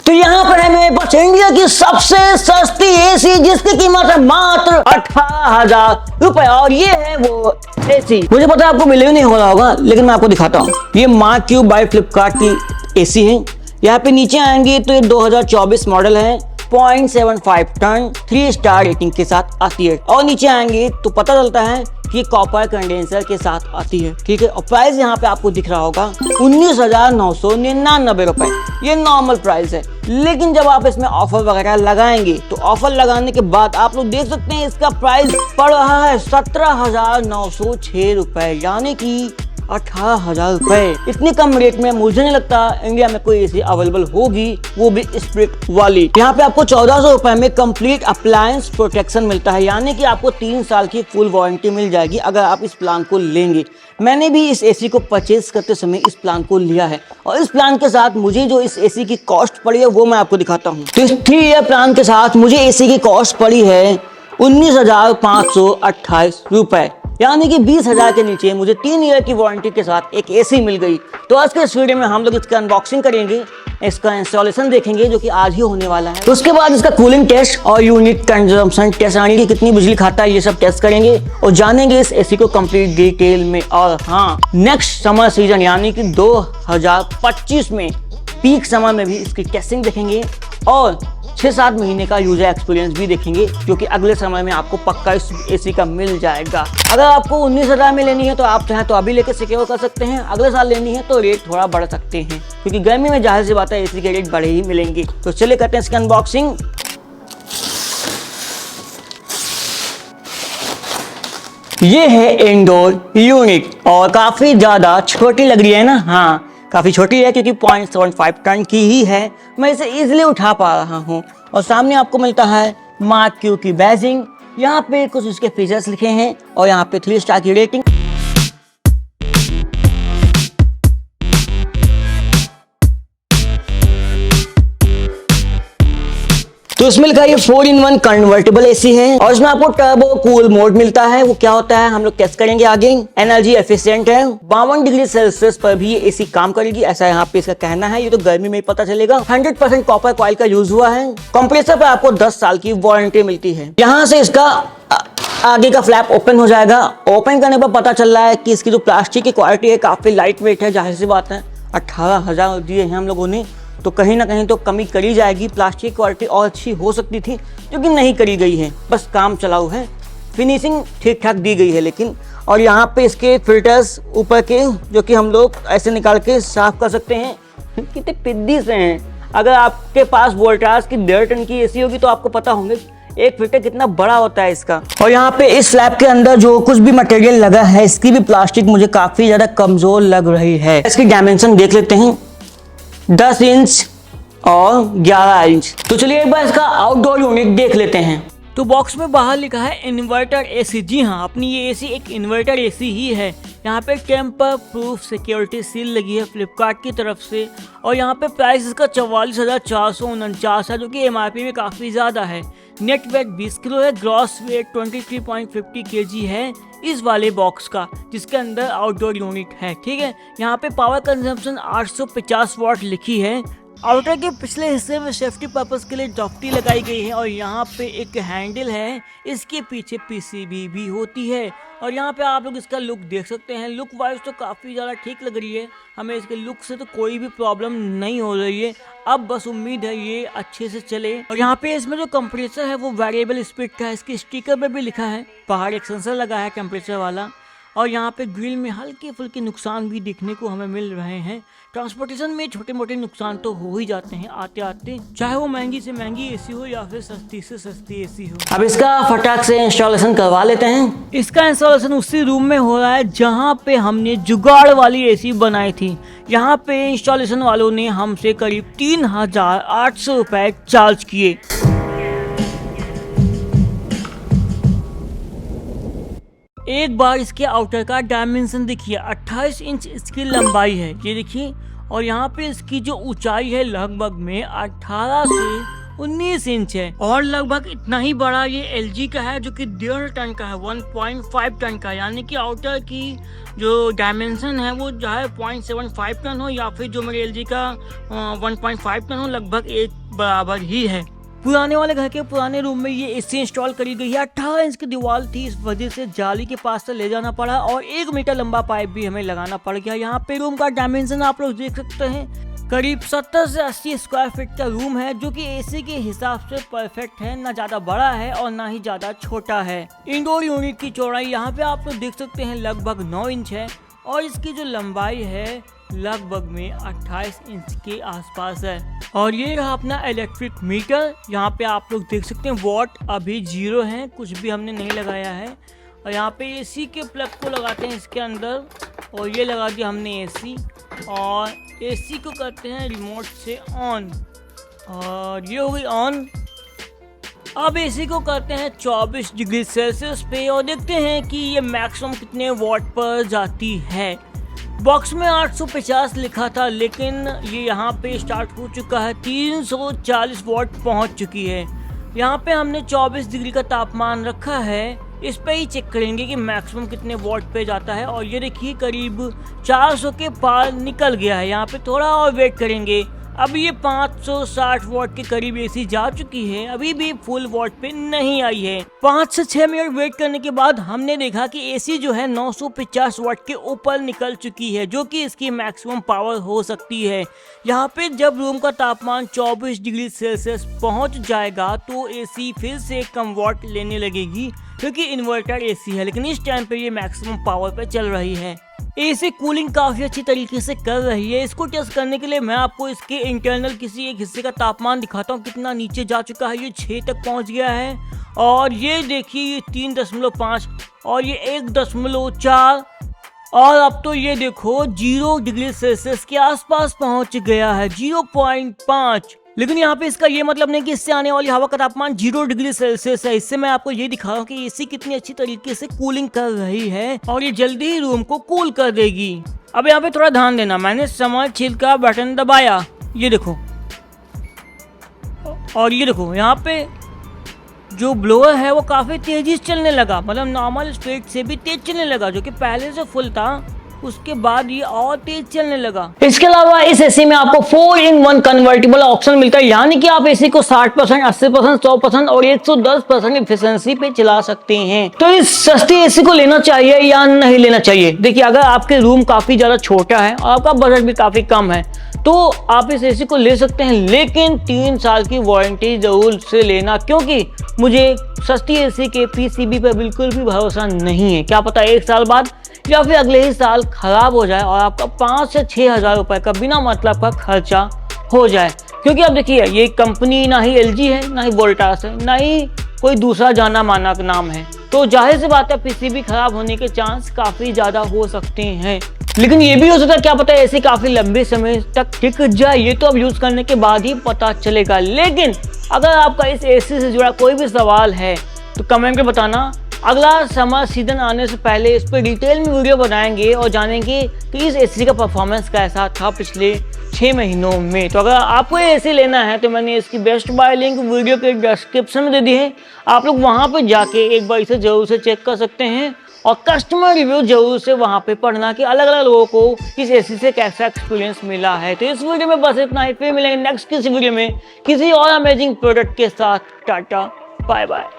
तो यहाँ पर है मेरे पास इंडिया की सबसे सस्ती एसी जिसकी कीमत है मात्र 18,000 रुपए और ये है वो एसी। मुझे पता है आपको मिले नहीं हो रहा होगा लेकिन मैं आपको दिखाता हूँ। ये मार्क क्यूब बाय फ्लिपकार्ट की एसी है। यहाँ पे नीचे आएंगे तो ये 2024 मॉडल है, 0.75 टन 3 स्टार रेटिंग के साथ आती है। और नीचे आएंगे तो पता चलता है कि कॉपर कंडेंसर के साथ आती है, ठीक है। और प्राइस यहाँ पे आपको दिख रहा होगा 19,999 रुपए। ये नॉर्मल प्राइस है, लेकिन जब आप इसमें ऑफर वगैरह लगाएंगे तो ऑफर लगाने के बाद आप लोग देख सकते हैं इसका प्राइस पड़ रहा है 17,906 रुपए, यानी कि 18,000 रुपए। इतने कम रेट में मुझे नहीं लगता इंडिया में कोई एसी अवेलेबल होगी, वो भी स्प्लिट वाली। यहाँ पे आपको 1400 रुपए में कंप्लीट अप्लायंस प्रोटेक्शन मिलता है, यानी कि आपको 3 साल की फुल वारंटी मिल जाएगी अगर आप इस प्लान को लेंगे। मैंने भी इस एसी को परचेज करते समय इस प्लान को लिया है और इस प्लान के साथ मुझे जो इस एसी की कॉस्ट पड़ी है वो मैं आपको दिखाता हूँ। तो इस 3 ईयर प्लान के साथ मुझे एसी की कॉस्ट पड़ी है 19,528 रुपए, यानी कि 20,000 के नीचे मुझे 3 ईयर की वारंटी के साथ एक एसी मिल गई। तो आज के इस वीडियो में हम लोग इसका अनबॉक्सिंग करेंगे, इसका इंस्टॉलेशन देखेंगे जो कि आज ही होने वाला है। तो उसके बाद इसका कूलिंग टेस्ट और यूनिट कंजम्पशन टेस्ट, यानी कि कितनी बिजली खाता है, ये सब टेस्ट करेंगे और जानेंगे इस एसी को कंप्लीट डिटेल में। और हाँ, नेक्स्ट समर सीजन यानी कि 2025 में पीक समर में भी इसकी टेस्टिंग देखेंगे और 6-7 महीने का यूजर एक्सपीरियंस भी देखेंगे, जो कि अगले समय में आपको पक्का इस एसी का मिल जाएगा। अगर आपको 19,000 में लेनी है तो आप चाहें तो अभी लेकर सिक्योर कर सकते हैं, अगले साल लेनी है तो रेट थोड़ा बढ़ सकते हैं, क्योंकि गर्मी में जाहिर सी बात है एसी के रेट बढ़े ही मिलेंगे। तो चलिए करते हैं इसकी अनबॉक्सिंग। ये है इंडोर यूनिट और काफी ज्यादा छोटी लग रही है ना। हाँ, काफ़ी छोटी है क्योंकि 0.75 टन की ही है, मैं इसे इजीली उठा पा रहा हूँ। और सामने आपको मिलता है मार्क क्यू की बैजिंग, यहाँ पे कुछ उसके फीचर्स लिखे हैं और यहाँ पे 3 स्टार की रेटिंग। तो इसमें लिखा है ये 4-in-1 कन्वर्टेबल एसी है और इसमें आपको टर्बो कूल मोड मिलता है। वो क्या होता है हम लोग टेस्ट करेंगे आगे। एनर्जी एफिशिएंट है, 52 डिग्री सेल्सियस पर भी ये एसी काम करेगी, ऐसा यहाँ पे इसका कहना है। ये तो गर्मी में ही पता चलेगा। 100% कॉपर कॉइल का यूज हुआ है। कंप्रेसर पर आपको 10 साल की वारंटी मिलती है। यहाँ से इसका आगे का फ्लैप ओपन हो जाएगा। ओपन करने पर पता चल रहा है कि इसकी जो प्लास्टिक की क्वालिटी है काफी लाइट वेट है। जाहिर सी बात है 18,000 दिए हैं हम लोगों ने, तो कहीं ना कहीं तो कमी करी जाएगी। प्लास्टिक क्वालिटी और अच्छी हो सकती थी जो कि नहीं करी गई है, बस काम चलाऊ है। फिनिशिंग ठीक ठाक दी गई है लेकिन। और यहाँ पे इसके फिल्टर्स ऊपर के जो कि हम लोग ऐसे निकाल के साफ कर सकते हैं, कितने पिद्दी से हैं। अगर आपके पास वोल्टास की 1.5 टन की एसी होगी तो आपको पता होंगे एक फिल्टर कितना बड़ा होता है इसका। और यहाँ पे इस स्लैब के अंदर जो कुछ भी मटेरियल लगा है इसकी भी प्लास्टिक मुझे काफी ज्यादा कमजोर लग रही है। इसकी डायमेंशन देख लेते हैं, 10 इंच और 11 इंच। तो चलिए एक बार इसका आउटडोर यूनिट देख लेते हैं। तो बॉक्स में बाहर लिखा है इन्वर्टर एसी। जी हाँ, अपनी ये एसी एक इन्वर्टर एसी ही है। यहाँ पे टेम्पर प्रूफ सिक्योरिटी सील लगी है फ्लिपकार्ट की तरफ से और यहाँ पे प्राइस इसका 44,449 है, जो कि MRP में काफ़ी ज़्यादा है। नेट वेट 20 किलो है, ग्रॉस वेट 23.50 kg है इस वाले बॉक्स का, जिसके अंदर आउटडोर यूनिट है, ठीक है। यहाँ पे पावर कंजम्पशन 850 वाट लिखी है। आउटर के पिछले हिस्से में सेफ्टी पर्पस के लिए डॉक्टी लगाई गई है और यहाँ पे एक हैंडल है, इसके पीछे PCB भी होती है। और यहाँ पे आप लोग इसका लुक देख सकते हैं। लुक वाइज तो काफ़ी ज़्यादा ठीक लग रही है, हमें इसके लुक से तो कोई भी प्रॉब्लम नहीं हो रही है। अब बस उम्मीद है ये अच्छे से चले। और यहाँ पे इसमें जो कंप्रेसर है वो वेरिएबल स्पीड का है, इसके स्टिकर पे भी लिखा है। बाहर एक सेंसर लगा है टेम्परेचर वाला और यहाँ पे ग्रिल में हल्के फुल्के नुकसान भी दिखने को हमें मिल रहे हैं। ट्रांसपोर्टेशन में छोटे मोटे नुकसान तो हो ही जाते हैं आते आते, चाहे वो महंगी से महंगी एसी हो या फिर सस्ती से सस्ती एसी हो। अब इसका फटाक से इंस्टॉलेशन करवा लेते हैं। इसका इंस्टॉलेशन उसी रूम में हो रहा है जहाँ पे हमने जुगाड़ वाली एसी बनाई थी। यहाँ पे इंस्टॉलेशन वालों ने हमसे करीब 3,800 रुपए चार्ज किए। एक बार इसके आउटर का डायमेंशन देखिए, 28 इंच इसकी लंबाई है, ये देखिए। और यहाँ पे इसकी जो ऊंचाई है लगभग में 18 से 19 इंच है और लगभग इतना ही बड़ा ये LG का है जो कि 1.5 टन का है, 1.5 टन का, यानी कि आउटर की जो डायमेंशन है वो जो है 0.75 टन हो या फिर जो मेरे LG का 1.5 टन हो, लगभग एक बराबर ही है। पुराने वाले घर के पुराने रूम में ये एसी इंस्टॉल करी गई है। 18 इंच की दीवार थी, इस वजह से जाली के पास से ले जाना पड़ा और 1 मीटर लंबा पाइप भी हमें लगाना पड़ गया। यहाँ पे रूम का डायमेंशन आप लोग देख सकते हैं, करीब 70 से 80 स्क्वायर फीट का रूम है जो कि एसी के हिसाब से परफेक्ट है, ना ज्यादा बड़ा है और ना ही ज्यादा छोटा है। इंडोर यूनिट की चौड़ाई यहाँ पे आप लोग देख सकते हैं लगभग 9 इंच है और इसकी जो लंबाई है लगभग में 28 इंच के आसपास है। और ये रहा अपना इलेक्ट्रिक मीटर, यहाँ पे आप लोग देख सकते हैं वॉट अभी 0 है, कुछ भी हमने नहीं लगाया है। और यहाँ पे एसी के प्लग को लगाते हैं इसके अंदर और ये लगा दिया हमने एसी, और एसी को करते हैं रिमोट से ऑन और ये हो गई ऑन। अब एसी को करते हैं 24 डिग्री सेल्सियस पे और देखते हैं कि ये मैक्सिमम कितने वॉट पर जाती है। बॉक्स में 850 लिखा था लेकिन ये यहाँ पे स्टार्ट हो चुका है, 340 वॉट पहुँच चुकी है। यहाँ पे हमने 24 डिग्री का तापमान रखा है, इस पे ही चेक करेंगे कि मैक्सिमम कितने वॉट पे जाता है। और ये देखिए करीब 400 के पार निकल गया है। यहाँ पे थोड़ा और वेट करेंगे, अब ये 560 वॉट के करीब एसी जा चुकी है, अभी भी फुल वॉट पे नहीं आई है। 5 से 6 मिनट वेट करने के बाद हमने देखा कि एसी जो है 950 वॉट के ऊपर निकल चुकी है, जो कि इसकी मैक्सिमम पावर हो सकती है। यहाँ पे जब रूम का तापमान 24 डिग्री सेल्सियस पहुँच जाएगा तो एसी फिर से कम वॉट लेने लगेगी, क्योंकि इन्वर्टर एसी है, लेकिन इस टाइम पे ये मैक्सिमम पावर पे चल रही है। एसी कूलिंग काफी अच्छी तरीके से कर रही है। इसको टेस्ट करने के लिए मैं आपको इसके इंटरनल किसी एक हिस्से का तापमान दिखाता हूँ, कितना नीचे जा चुका है। ये 6 तक पहुँच गया है और ये देखिए ये 3.5 और ये 1.4 और अब तो ये देखो 0 डिग्री सेल्सियस के आसपास पहुँच गया है, 0.5। लेकिन यहाँ पे इसका ये मतलब नहीं कि इससे आने वाली हवा का तापमान 0 डिग्री सेल्सियस है। इससे मैं आपको ये दिखा रहा हूँ कि एसी कितनी अच्छी तरीके से कूलिंग कर रही है और ये जल्दी ही रूम को कूल कर देगी। अब यहाँ पे थोड़ा ध्यान देना, मैंने समरशील का बटन दबाया, ये देखो, और ये देखो यहाँ पे जो ब्लोअर है वो काफी तेजी से चलने लगा, मतलब नॉर्मल स्पीड से भी तेज चलने लगा, जो कि पहले से फुल था, उसके बाद ये और तेज चलने लगा। इसके अलावा इस एसी में आपको 4-in-1 कन्वर्टेबल ऑप्शन मिलता है, यानी कि आप एसी को 60%, 80%, 100% और 110% एफिशिएंसी पे चला सकते हैं। तो इस सस्ती एसी को लेना चाहिए या नहीं लेना चाहिए? देखिए, अगर आपके रूम काफी ज्यादा छोटा है और आपका बजट भी काफी कम है तो आप इस एसी को ले सकते हैं, लेकिन 3 साल की वारंटी जरूर से लेना, क्योंकि मुझे सस्ती एसी के पीसीबी पर बिल्कुल भी भरोसा नहीं है। क्या पता 1 साल बाद या फिर अगले ही साल खराब हो जाए और आपका 5 से 6 हजार रुपए का बिना मतलब का खर्चा हो जाए। क्योंकि अब देखिए, ये कंपनी ना ही LG है, ना ही वोल्टास है, ना ही कोई दूसरा जाना माना नाम है, तो जाहिर सी बात है पीसीबी खराब होने के चांस काफी ज्यादा हो सकते हैं। लेकिन ये भी हो सकता है, क्या पता ऐसे काफी लंबे समय तक टिक जाए, ये तो अब यूज करने के बाद ही पता चलेगा। लेकिन अगर आपका इस एसी से जुड़ा कोई भी सवाल है तो कमेंट में बताना। अगला समर सीजन आने से पहले इस पर डिटेल में वीडियो बनाएंगे और जानेंगे कि इस एसी का परफॉर्मेंस कैसा था पिछले 6 महीनों में। तो अगर आपको ये एसी लेना है तो मैंने इसकी बेस्ट बाय लिंक वीडियो के डिस्क्रिप्शन में दे दी है, आप लोग वहां पर जाके एक बार इसे जरूर से चेक कर सकते हैं और कस्टमर रिव्यू जरूर से वहां पे पढ़ना कि अलग अलग लोगों को इस एसी से कैसा एक्सपीरियंस मिला है। तो इस वीडियो में बस इतना ही, फिर मिलेंगे नेक्स्ट किसी वीडियो में किसी और अमेजिंग प्रोडक्ट के साथ। Tata bye bye.